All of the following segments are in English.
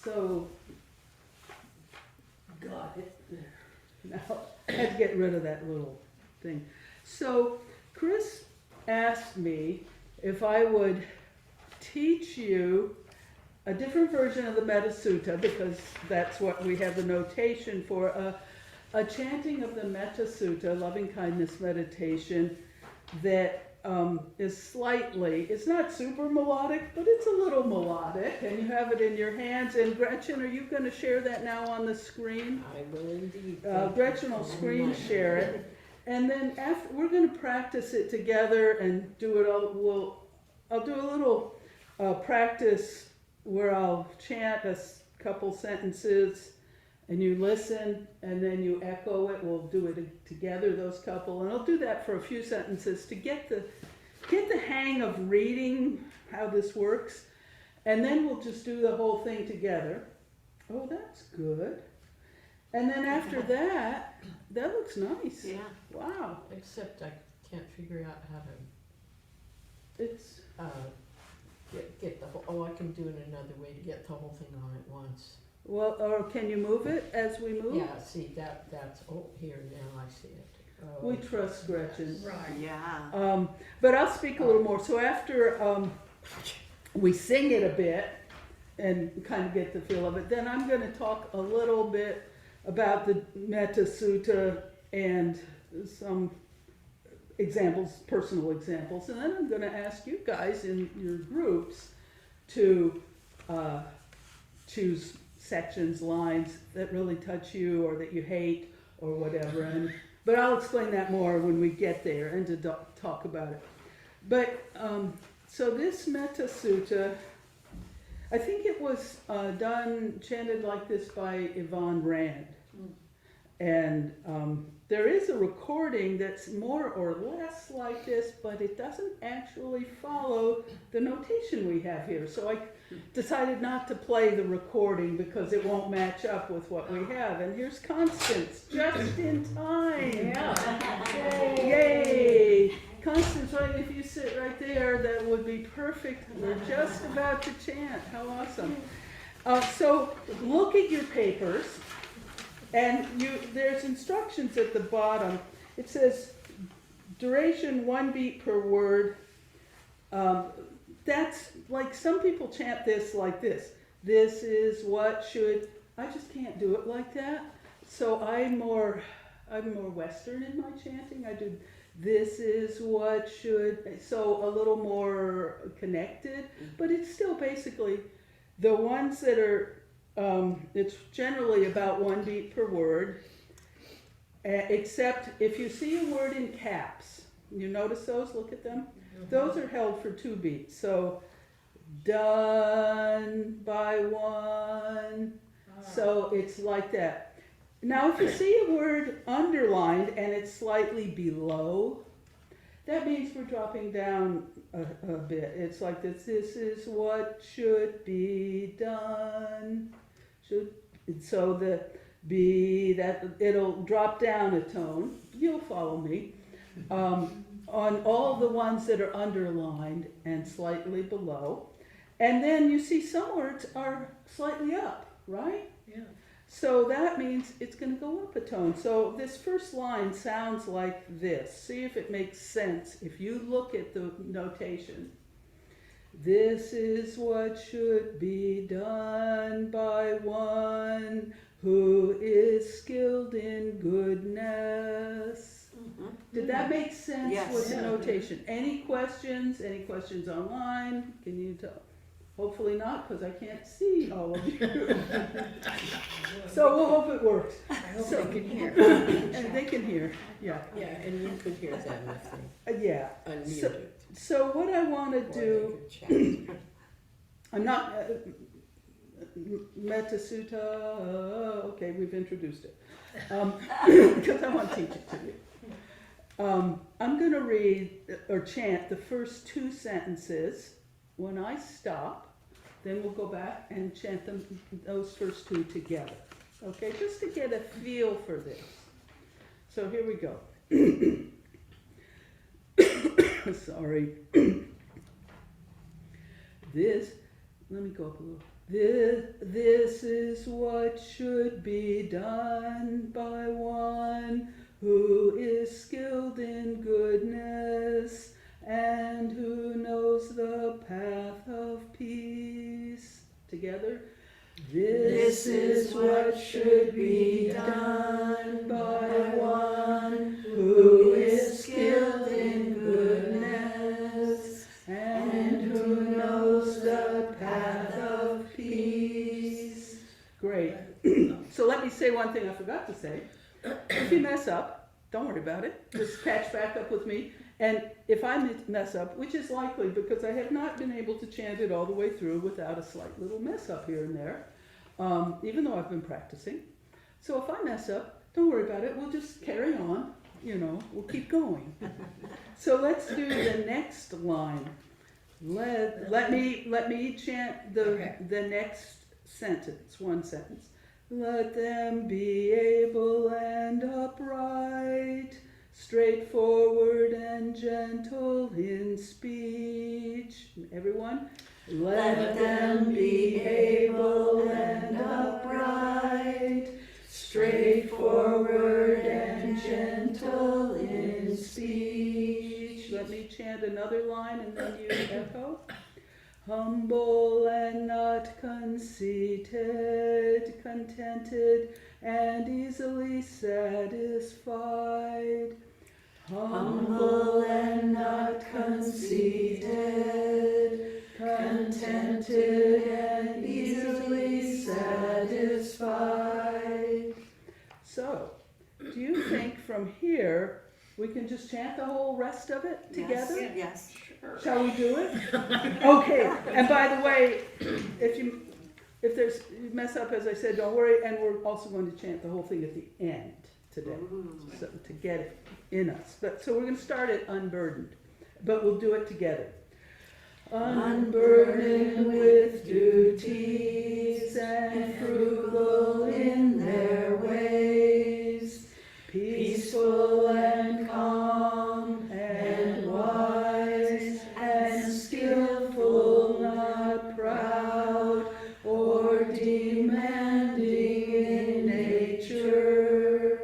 So, got it. Now, I had to get rid of that little thing. So, Chris asked me if I would teach you a different version of the Metta Sutta, because that's what we have the notation for, a chanting of the Metta Sutta, loving kindness meditation, that is slightly, it's not super melodic, but it's a little melodic, and you have it in your hands. And Gretchen, are you going to share that now on the screen? I will indeed. Gretchen will screen share it, and then after we're going to practice it together and do it. I'll do a little practice where I'll chant a couple sentences, and you listen, and then you echo it. We'll do it together, those couple, and I'll do that for a few sentences to get the hang of reading how this works, and then we'll just do the whole thing together. Oh, that's good. And then after that looks nice. Yeah. Wow. Except I can't figure out how to It's get the whole. Oh, I can do it another way to get the whole thing on at once. well, or can you move it as we move? Yeah. See that's here now. I see it. Oh, We trust Gretchen. Right. Yeah. But I'll speak a little more. So after we sing it a bit and kind of get the feel of it, then I'm going to talk a little bit about the Metta Sutta and some examples, personal examples, and then I'm going to ask you guys in your groups to choose sections, lines that really touch you or that you hate or whatever. But I'll explain that more when we get there and to talk about it. But so this Metta Sutta, I think it was chanted like this by Yvonne Rand. And there is a recording that's more or less like this, but it doesn't actually follow the notation we have here. So I decided not to play the recording because it won't match up with what we have. And here's Constance, just in time. Yeah. Yay! Constance, right, if you sit right there, that would be perfect. We're just about to chant. How awesome. So look at your papers. And there's instructions at the bottom. It says duration 1 beat per word. That's like some people chant this like this. This is what should. I just can't do it like that. So I'm more Western in my chanting. I do this is what should. So a little more connected, but it's still basically the ones that are. It's generally about 1 beat per word, except if you see a word in caps, you notice those, look at them, those are held for 2 beats. So, done by 1, so it's like that. Now if you see a word underlined and it's slightly below, that means we're dropping down a bit. It's like this is what should be done. So the be that it'll drop down a tone. You'll follow me on all the ones that are underlined and slightly below, and then you see some words are slightly up, right? Yeah. So that means it's going to go up a tone. So this first line sounds like this. See if it makes sense. If you look at the notation. This is what should be done by one who is skilled in goodness. Mm-hmm. Did that make sense Yes. with the Yeah. notation? Any questions? Any questions online? Can you tell? Hopefully not, because I can't see all of you. So we'll hope it works. I hope So- they can hear. And they can hear. Yeah. Yeah, and you could hear them if they Yeah. unmuted. So what I want to Or they do, could chat. I'm not, Metta Sutta, okay, we've introduced it. Because I want to teach it to you. I'm going to read or chant the first 2 sentences. When I stop, then we'll go back and chant those first 2 together. Okay, just to get a feel for this. So here we go. Sorry. Let me go up a little. This is what should be done by one who is skilled in goodness and who knows the path of peace. Together. This is what should be done by one who is skilled in goodness and who knows the path of peace. Great. So let me say one thing I forgot to say. If you mess up, don't worry about it. Just catch back up with me. And if I mess up, which is likely because I have not been able to chant it all the way through without a slight little mess up here and there, even though I've been practicing. So if I mess up, don't worry about it. We'll just carry on. We'll keep going. So let's do the next line. Let me chant the next sentence, one sentence. Let them be able and upright, straightforward and gentle in speech. Everyone? Let them be able and upright, straightforward and gentle in speech. Let me chant another line and then you echo. Humble and not conceited, contented and easily satisfied. Humble and not conceited, contented and easily satisfied. So, do you think from here we can just chant the whole rest of it together? Yes. Sure. Shall we do it? Okay. And by the way, if you mess up, as I said, don't worry. And we're also going to chant the whole thing at the end today, so to get it in us. So we're going to start it unburdened, but we'll do it together. Unburdened with duties and frugal in their ways, peaceful and calm and wise and skillful, not proud or demanding in nature.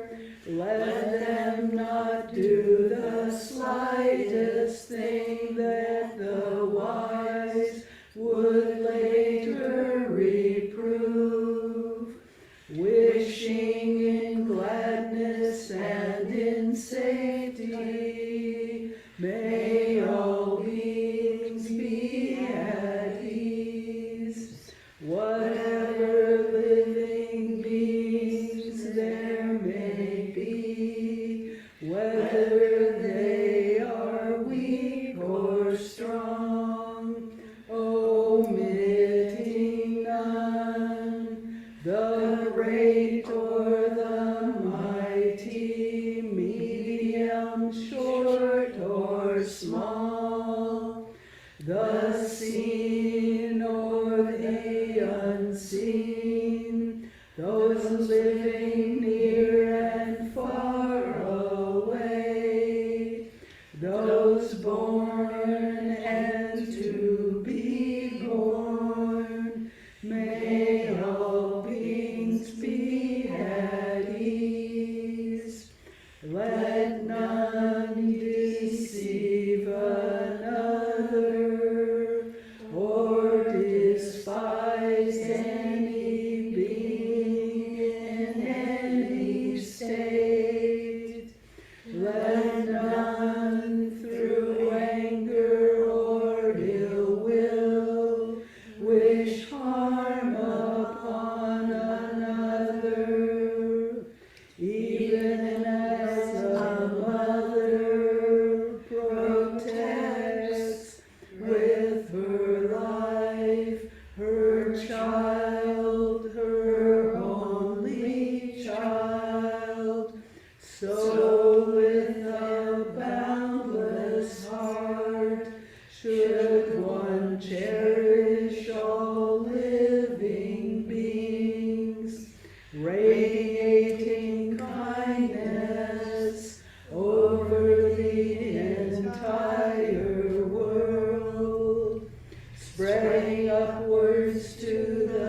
Let them not do the slightest thing that the wise would later reprove, wishing in gladness and in safety, may all beings be at ease. Whatever living beings there may be, whether they are weak or strong, omitting none, the great or the mighty, medium, short or small, the seen or the unseen, those living near and far away, those born and to be born, may all beings be at ease. Let none deceive another or despise any being in any state. Let none through anger or ill will wish harm upon another, even as a mother protects with her life her child, her only child. So with a boundless heart should one cherish all living beings, radiating kindness over the entire world, spreading upwards to the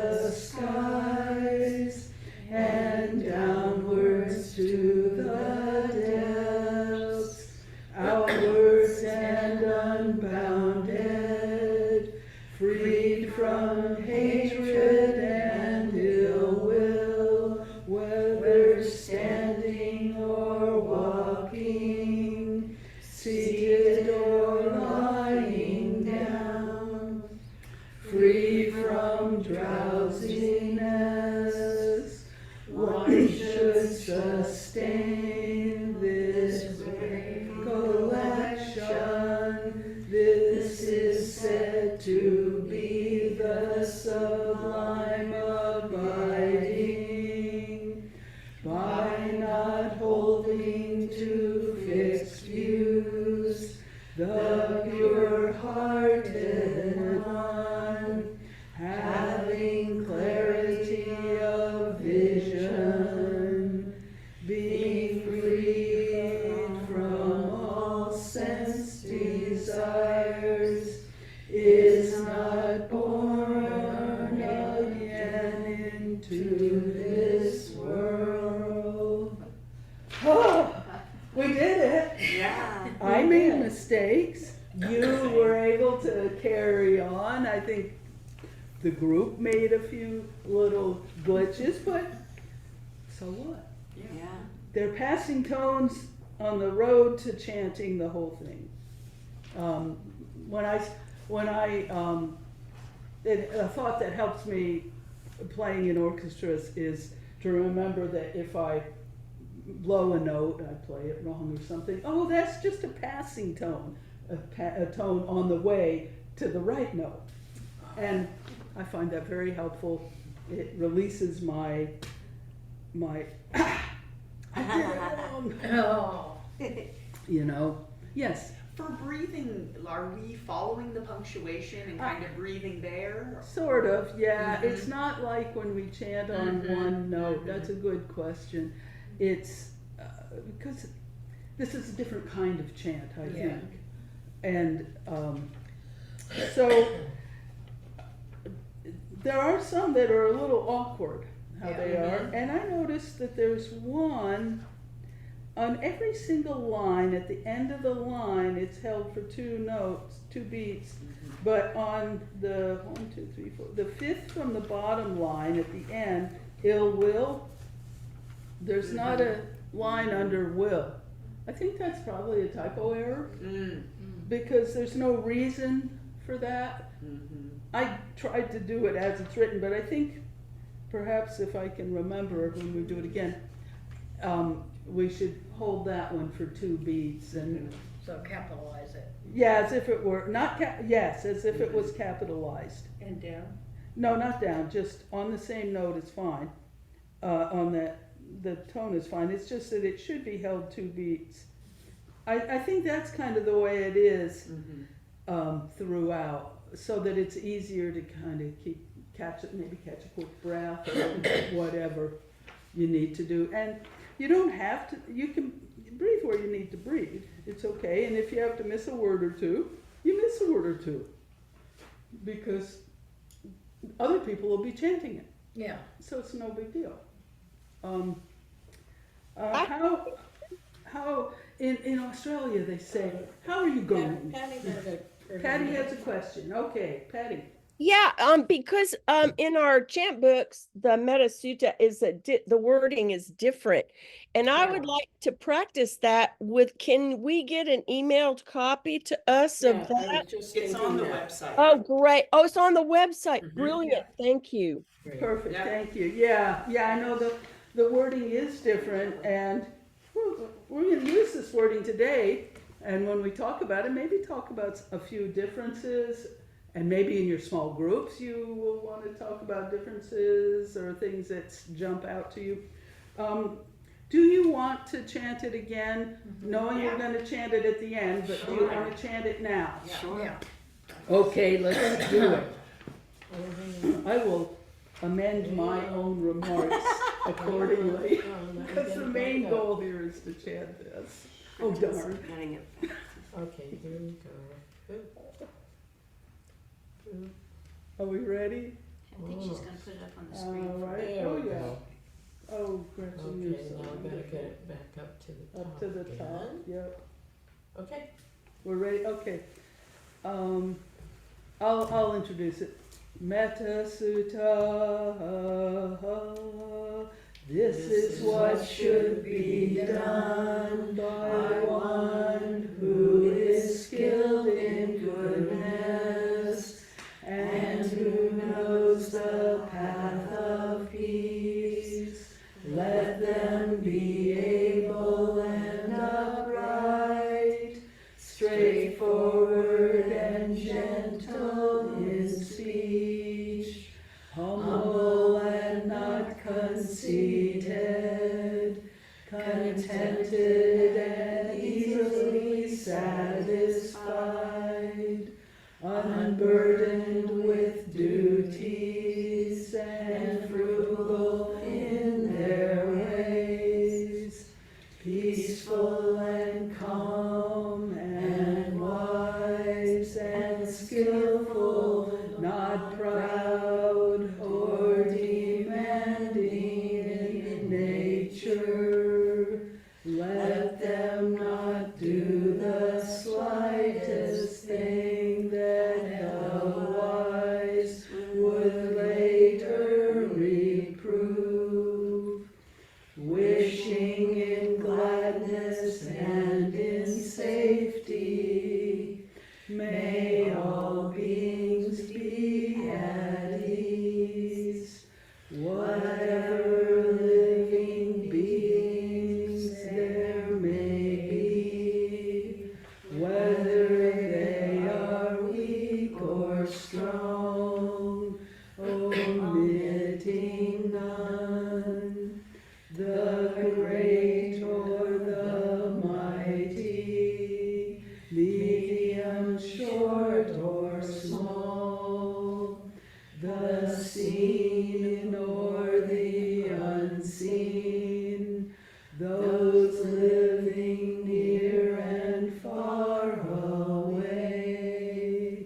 drowsiness. One should sustain this recollection. This is said to be the sublime abiding. By not holding to fixed views, the pure-hearted one, having clarity of vision, being freed from all sense desires, is not born again into this world. Oh, we did it. Yeah. I made mistakes. You were able to carry on. I think the group made a few little glitches, but so what? Yeah. They're passing tones on the road to chanting the whole thing. A thought that helps me playing in orchestras is to remember that if I blow a note, I play it wrong or something, oh, that's just a passing tone, a tone on the way to the right note. And I find that very helpful. It releases my I did it wrong. Oh. You know, yes, For breathing, are we following the punctuation and kind of breathing there? sort of, yeah. Mhm. It's not like when we chant on Mhm. one note. Mhm. That's a good question. It's because this is a different kind of chant, I Yeah. think. And so there are some that are a little awkward, how Yeah. they are. Mhm. And I noticed that there's one on every single line, at the end of the line, it's held for two notes, two beats. But on the 1, 2, 3, 4, the fifth from the bottom line at the end, ill will, there's not a line under will. I think that's probably a typo error Mm. because there's no reason for that. Mhm. I tried to do it as it's written, but I think perhaps if I can remember when we do it again, we should hold that one for two beats and So capitalize it. yeah, as if it were not yes, as if it was capitalized. And down? No, not down, just on the same note is fine. On the tone is fine. It's just that it should be held two beats. I think that's kind of the way it is Mhm. throughout, so that it's easier to kind of catch a quick breath or whatever you need to do. And you don't have to. You can breathe where you need to breathe. It's okay. And if you have to miss a word or two, you miss a word or two, because other people will be chanting it. Yeah. So it's no big deal. How in Australia they say, how are you going? Patty has a question. Okay, Patty. Yeah, because in our chant books, the Metta Sutta is the wording is different, and I would like to practice that with. Can we get an emailed copy to us of that? It's on the website. Oh, great! Oh, it's on the website. Mhm. Brilliant. Thank you. Perfect, Yeah. thank you. Yeah, I know the wording is different, and we're going to use this wording today. And when we talk about it, maybe talk about a few differences. And maybe in your small groups, you will want to talk about differences or things that jump out to you. Do you want to chant it again, knowing you're going to chant it at the end, but do you Sure. want to chant it now? Sure. Yeah. Okay, let's do it. I will amend my own remarks accordingly, because the main goal here is to chant this. Oh, darn. Getting it. Okay, here we go. Are we ready? I think she's gonna put it up on the All screen. right. There Oh, we yeah. go. Oh, Gretchen, you're Okay, so now I gotta wonderful. get it back up to the top. Up to the again. top, yep. Okay. We're ready, okay. I'll introduce it. Metta Sutta, this is what should be done by one who is skilled in goodness and who knows the path path of peace. Let them be able and upright, straightforward and gentle in speech, humble and not conceited, contented and easily satisfied, unburdened with duties and frugal in their ways, peaceful and calm and wise and skillful, not proud or demanding in nature. Let them not do the slightest thing that the wise would later reprove, wishing in gladness and in safety, may all beings be at ease. Whatever living beings there may be, whether they are weak or strong, omitting none, the great or the mighty, medium, short or small, the seen or the unseen, those living near and far away,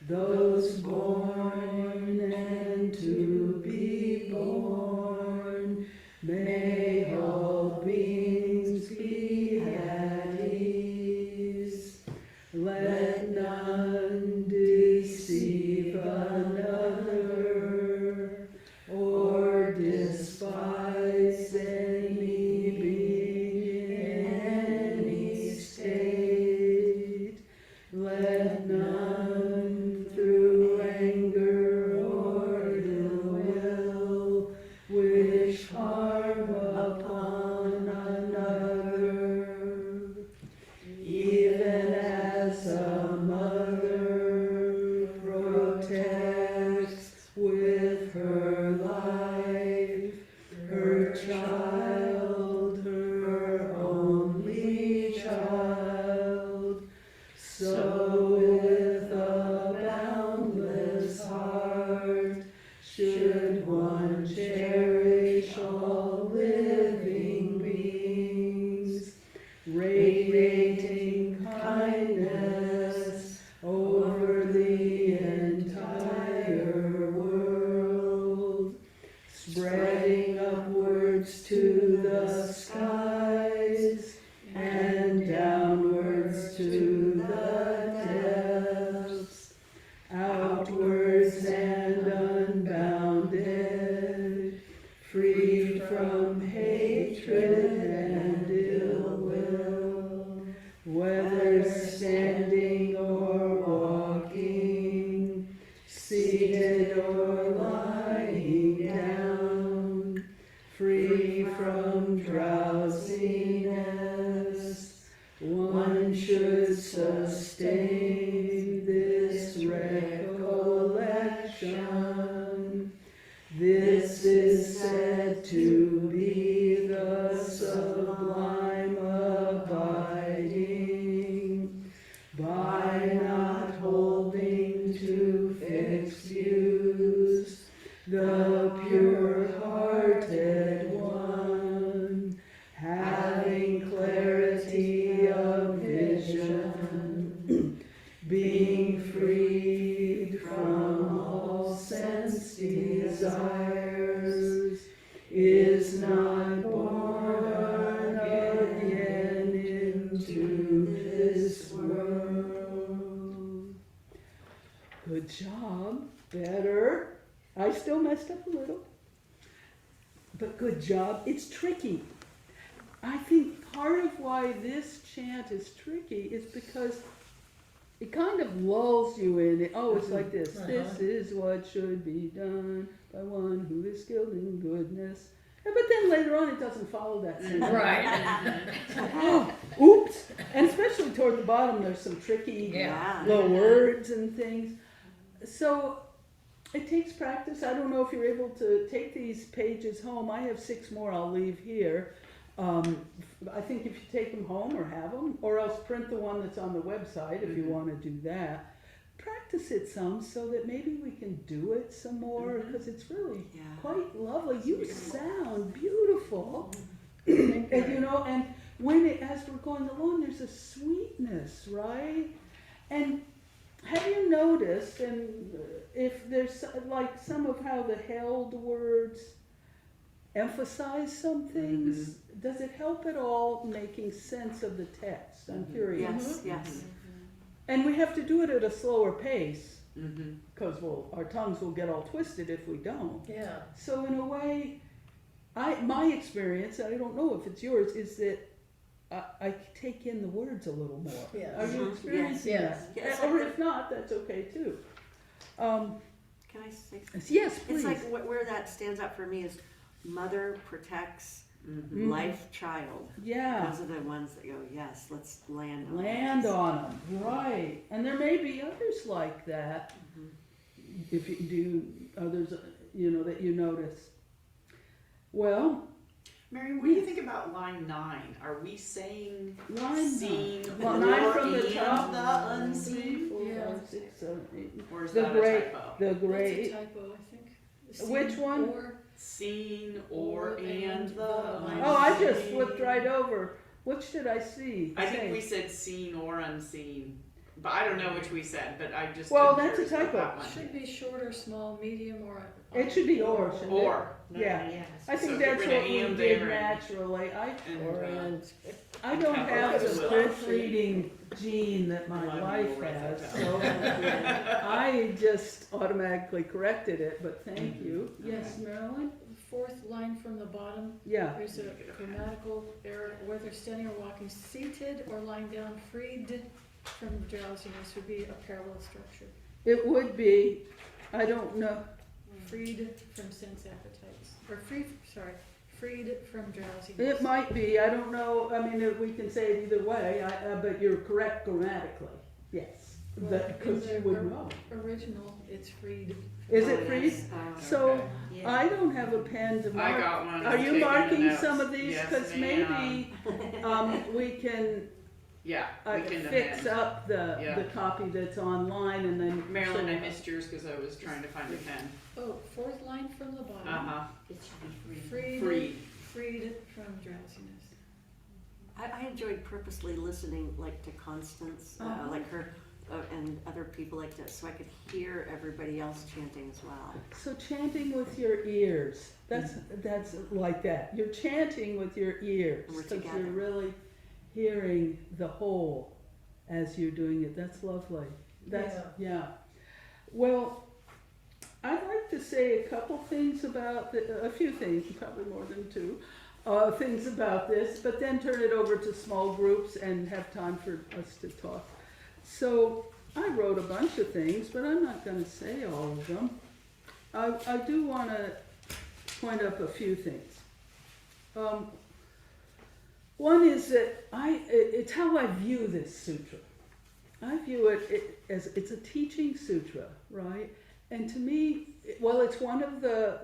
those born and to be born, may all beings be at ease. Let none deceive another or despise any being in any state. Let none through anger or ill will wish harm upon another. Even as a mother protects with her life her child, her only child, so with a boundless heart should one cherish all living beings, radiating kindness over the entire world, spreading upwards to the skies and downwards to the depths, outwards and unbounded, free from hatred and ill will, whether standing or walking, seated or lying down, free from drowsiness. One should sustain this recollection. This is said to be the sublime abiding, by not holding to fixed views, the pure-hearted one, having clarity of vision, being freed from all sense desires, is not born again into this world. Good job. Better. I still messed up a little. But good job. It's tricky. I think part of why this chant is tricky is because it kind of lulls you in it. Oh, it's like this. This is what should be done. by one who is skilled in goodness. But then later on, it doesn't follow that same. Right. Oh, oops. And especially toward the bottom, there's some tricky Yeah. little words and things. So it takes practice. I don't know if you're able to take these pages home. I have 6 more I'll leave here. I think if you take them home or have them, or else print the one that's on the website if you want to do that. Practice it some so that maybe we can do it some more because it's really quite lovely. You sound beautiful. And you know, and as we're going along, there's a sweetness, right? And have you noticed, and if there's like some of how the held words emphasize some things, does it help at all making sense of the text? I'm curious. Yes. And we have to do it at a slower pace because our tongues will get all twisted if we don't. Yeah. So in a way, my experience, I don't know if it's yours, is that I take in the words a little more. Yes. Are you experiencing Yes. that? Yes. Or if not, that's okay too. Can I say something? Yes, please. It's like where that stands out for me is mother protects life child. Yeah. Those are the ones that go, yes, let's land on Land this. on them, right. And there may be others like that. If you do others, that you notice. Well, Mary, what do you think about line 9? Are we saying line seen Well, or 9 from the and top. the unseen? 4, Yeah. 5, 6, 7, 8. Or is The that great, a typo? the That's a great. typo, I think. Which Seen one? Or, Seen or Or and and the the unseen. Oh, I just flipped right over. Which did I see? I think Say? we said seen or unseen, but I don't know which we said. But I just Well, I'm that's a curious about typo. that one. should be short or small, medium or. It should be or, shouldn't it? Or Yeah. I think So that's get rid of what we and did there and- naturally. and, Or uh, and. I don't have the Will. proofreading gene that my Well, I wife will write that has, down. so I just automatically corrected it, but thank you. Yes, Marilyn? Fourth line from the bottom, Yeah, there's a grammatical error, whether standing or walking, seated or lying down, freed from drowsiness would be a parallel structure. it would be, I don't know, Freed from sense appetites, or freed from drowsiness. it might be, I don't know, I mean, we can say it either way, but you're correct grammatically, yes. Well, Because in you the would know. Original, it's freed. Is Oh, it freed? yes. So, Okay. I don't have a pen to mark. I got one. Are I'm you taking the marking notes. some of these? Yes, Because ma'am. maybe we can Yeah, we can fix amend. up the Yeah. copy that's online and then. Marilyn, I missed yours because I was trying to find a pen. Oh, fourth line from the bottom. It should be Freed. Freed. Freed from drowsiness. I enjoyed purposely listening like to Constance, like her and other people like that, so I could hear everybody else chanting as well. So chanting with your ears, that's like that. You're chanting with your ears And we're because together. you're really hearing the whole as you're doing it. That's lovely. Yeah. Well, I'd like to say a couple things about a few things, probably more than 2 things about this, but then turn it over to small groups and have time for us to talk. So I wrote a bunch of things, but I'm not going to say all of them. I do want to point up a few things. One is that it's how I view this sutra. I view it as it's a teaching sutra, right? And to me, it's one of the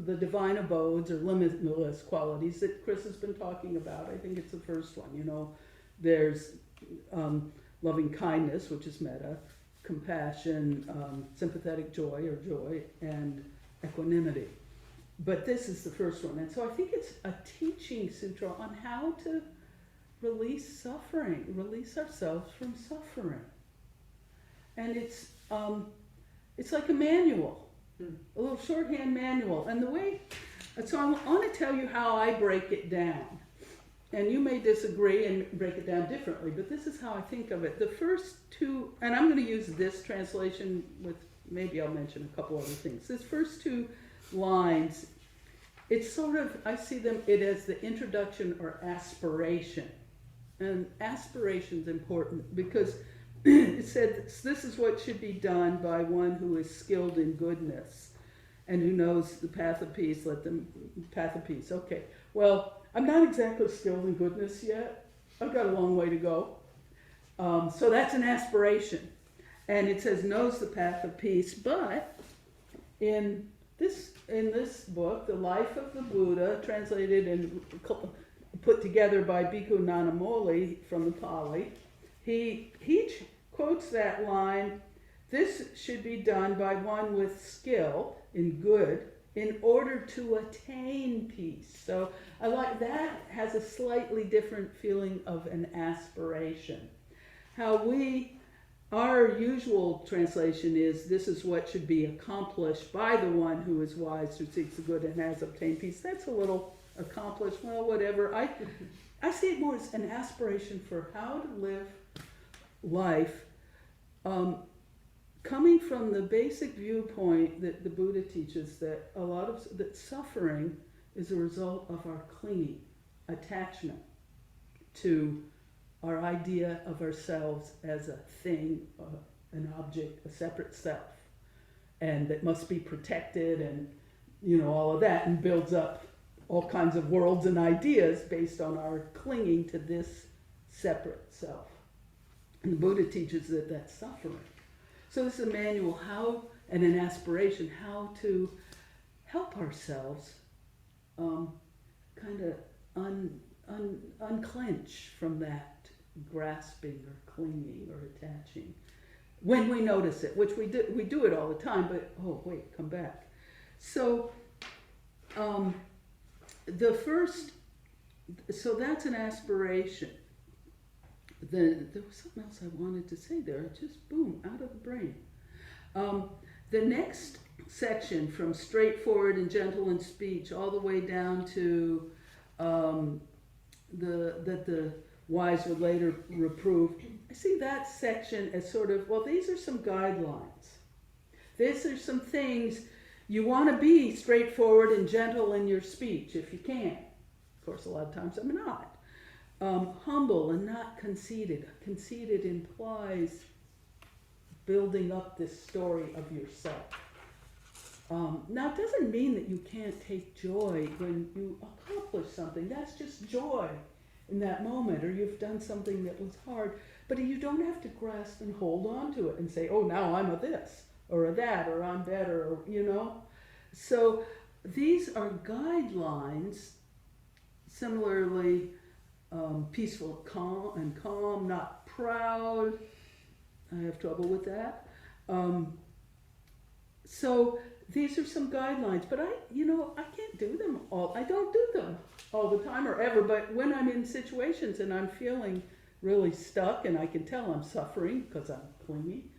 the divine abodes or limitless qualities that Chris has been talking about. I think it's the first one. There's loving kindness, which is metta, compassion, sympathetic joy or joy, and equanimity. But this is the first one. And so I think it's a teaching sutra on how to release suffering, release ourselves from suffering. And it's like a manual, a little shorthand manual. And so I want to tell you how I break it down. And you may disagree and break it down differently, but this is how I think of it. The first 2, and I'm going to use this translation with, maybe I'll mention a couple other things. This first 2 lines, it's sort of, I see it as the introduction or aspiration. And aspiration's important because it said this is what should be done by one who is skilled in goodness. and who knows the path of peace, let them path of peace. Okay, well, I'm not exactly skilled in goodness yet. I've got a long way to go. So that's an aspiration. And it says knows the path of peace, but in this book, The Life of the Buddha, translated and put together by Bhikkhu Nanamoli from the Pali, he quotes that line, "This should be done by one with skill in good in order to attain peace." So I like that, has a slightly different feeling of an aspiration. Our usual translation is, "This is what should be accomplished by the one who is wise, who seeks the good and has obtained peace." That's a little accomplished, well, whatever. I see it more as an aspiration for how to live life, coming from the basic viewpoint that the Buddha teaches, that that suffering is a result of our clinging, attachment to our idea of ourselves as a thing, an object, a separate self, and that must be protected, and all of that, and builds up all kinds of worlds and ideas based on our clinging to this separate self. And the Buddha teaches that that's suffering. So this is a manual and an aspiration how to help ourselves kind of unclench from that grasping or clinging or attaching when we notice it, which we do it all the time, but oh wait, come back. So so that's an aspiration. There was something else I wanted to say there. It just boom, out of the brain. The next section, from straightforward and gentle in speech all the way down to that the wise would later reprove, I see that section as sort of, well, these are some guidelines. These are some things you want to be straightforward and gentle in your speech if you can. Of course, a lot of times I'm not. Humble and not conceited. Conceited implies building up this story of yourself. Now, it doesn't mean that you can't take joy when you accomplish something. That's just joy in that moment, or you've done something that was hard. But you don't have to grasp and hold on to it and say, oh, now I'm a this, or a that, or I'm better, or, So these are guidelines, similarly, peaceful, calm, not proud. I have trouble with that. So these are some guidelines, but I can't do them all. I don't do them all the time or ever, but when I'm in situations and I'm feeling really stuck and I can tell I'm suffering because I'm clinging,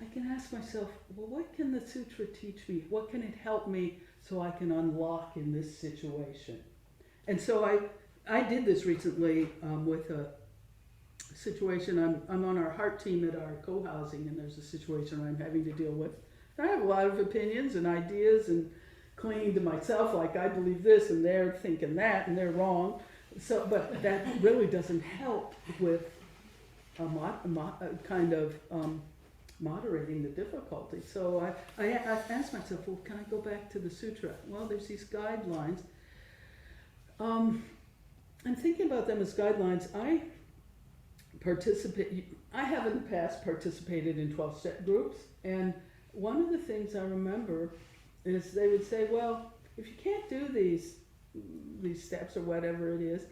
I can ask myself, well, what can the sutra teach me? What can it help me so I can unlock in this situation? And so I did this recently with a situation. I'm on our heart team at our co-housing, and there's a situation I'm having to deal with. I have a lot of opinions and ideas and clinging to myself, like I believe this and they're thinking that and they're wrong. So, but that really doesn't help with kind of moderating the difficulty. So I asked myself, well, can I go back to the sutra? Well, there's these guidelines. I'm thinking about them as guidelines. I have in the past participated in 12-step groups, and one of the things I remember is they would say, well, if you can't do these steps or whatever it is,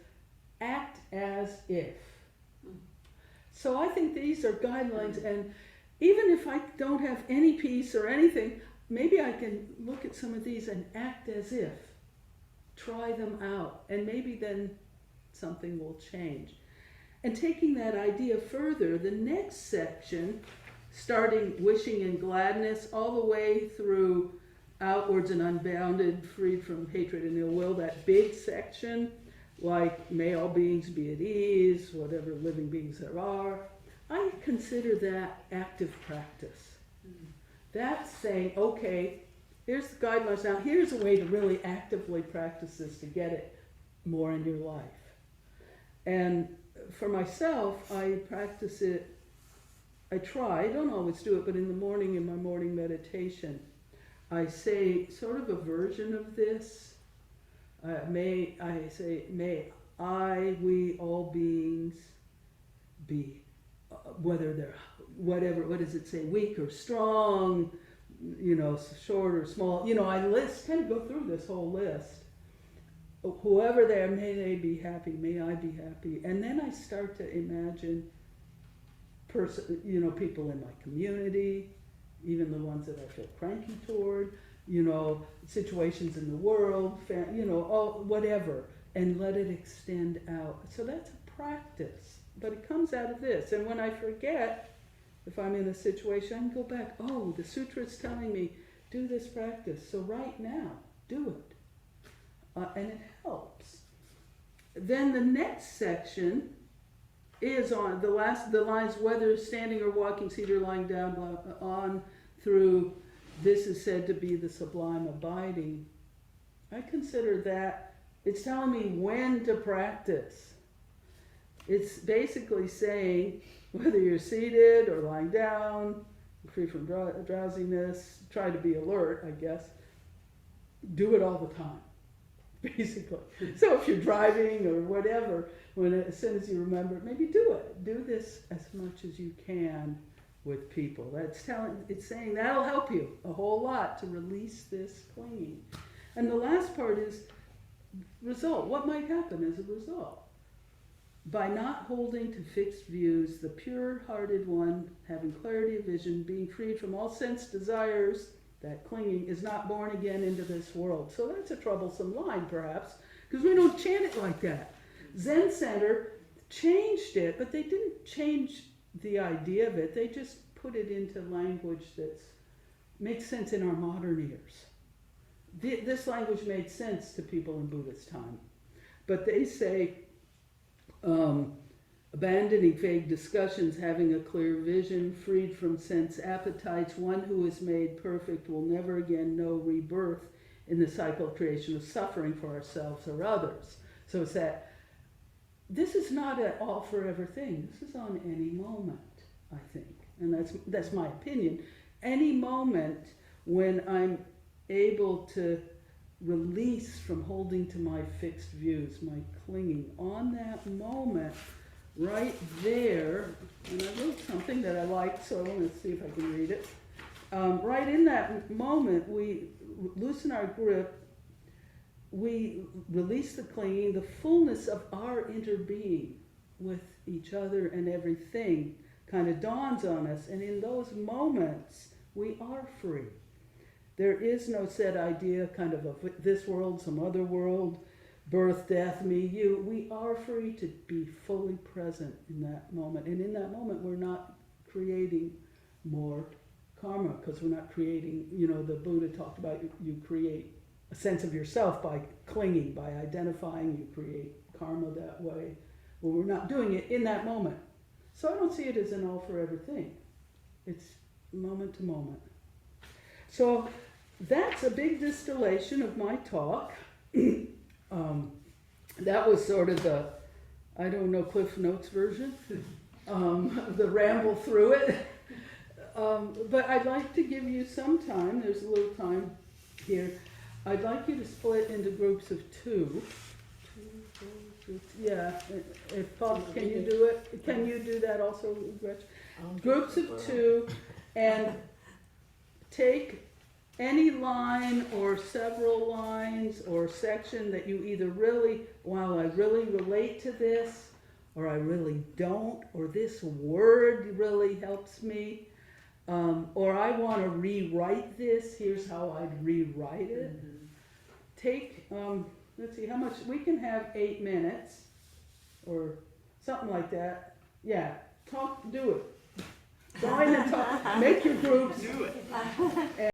act as if. So I think these are guidelines, and even if I don't have any peace or anything, maybe I can look at some of these and act as if. Try them out, and maybe then something will change. And taking that idea further, the next section, starting wishing and gladness all the way through outwards and unbounded, freed from hatred and ill will, that big section, like may all beings be at ease, whatever living beings there are, I consider that active practice. That's saying, okay, here's the guidelines. Now here's a way to really actively practice this to get it more in your life. And for myself, I practice it, I don't always do it, but in the morning, in my morning meditation, I say sort of a version of this. May I, we, all beings be, whether they're, whatever, what does it say, weak or strong, you know, short or small, you know, I kind of go through this whole list. Whoever they are, may they be happy, may I be happy. And then I start to imagine people in my community, even the ones that I feel cranky toward, you know, situations in the world, all, whatever, and let it extend out. So that's a practice, but it comes out of this. And when I forget, if I'm in a situation, I can go back, oh, the sutra is telling me, do this practice. So right now, do it. And it helps. Then the next section is on the lines, whether standing or walking, seated or lying down, on through, this is said to be the sublime abiding. I consider that, it's telling me when to practice. It's basically saying, whether you're seated or lying down, free from drowsiness, try to be alert, I guess, do it all the time, basically. So if you're driving or whatever, as soon as you remember, maybe do it. Do this as much as you can with people. It's saying that'll help you a whole lot to release this clinging. And the last part is result. What might happen as a result? By not holding to fixed views, the pure-hearted one, having clarity of vision, being freed from all sense desires, that clinging, is not born again into this world. So that's a troublesome line, perhaps, because we don't chant it like that. Zen Center changed it, but they didn't change the idea of it. They just put it into language that makes sense in our modern ears. This language made sense to people in Buddha's time. But they say, abandoning vague discussions, having a clear vision, freed from sense appetites, one who is made perfect will never again know rebirth in the cycle of creation of suffering for ourselves or others. So it's that this is not an all forever thing. This is on any moment, I think. And that's my opinion. Any moment when I'm able to release from holding to my fixed views, my clinging, on that moment, right there, and I wrote something that I liked, so let's see if I can read it. Right in that moment, we loosen our grip, we release the clinging, the fullness of our interbeing with each other and everything kind of dawns on us, and in those moments, we are free. There is no set idea kind of this world, some other world, birth, death, me, you. We are free to be fully present in that moment. And in that moment, we're not creating more karma, because we're not creating, the Buddha talked about you create a sense of yourself by clinging, by identifying, you create karma that way. Well, we're not doing it in that moment. So I don't see it as an all forever thing. It's moment to moment. So that's a big distillation of my talk. That was sort of the, Cliff Notes version, the ramble through it. But I'd like to give you some time, there's a little time here. I'd like you to split into groups of two. Yeah, if Paul, can you do it? Can you do that also, Gretchen? Groups of two, and take any line or several lines or section that you either really, wow, I really relate to this, or I really don't, or this word really helps me, or I want to rewrite this, here's how I'd rewrite it. Mm-hmm. Take, let's see, how much, we can have 8 minutes, or something like that. Yeah, do it. Join and talk, make your groups. Do it.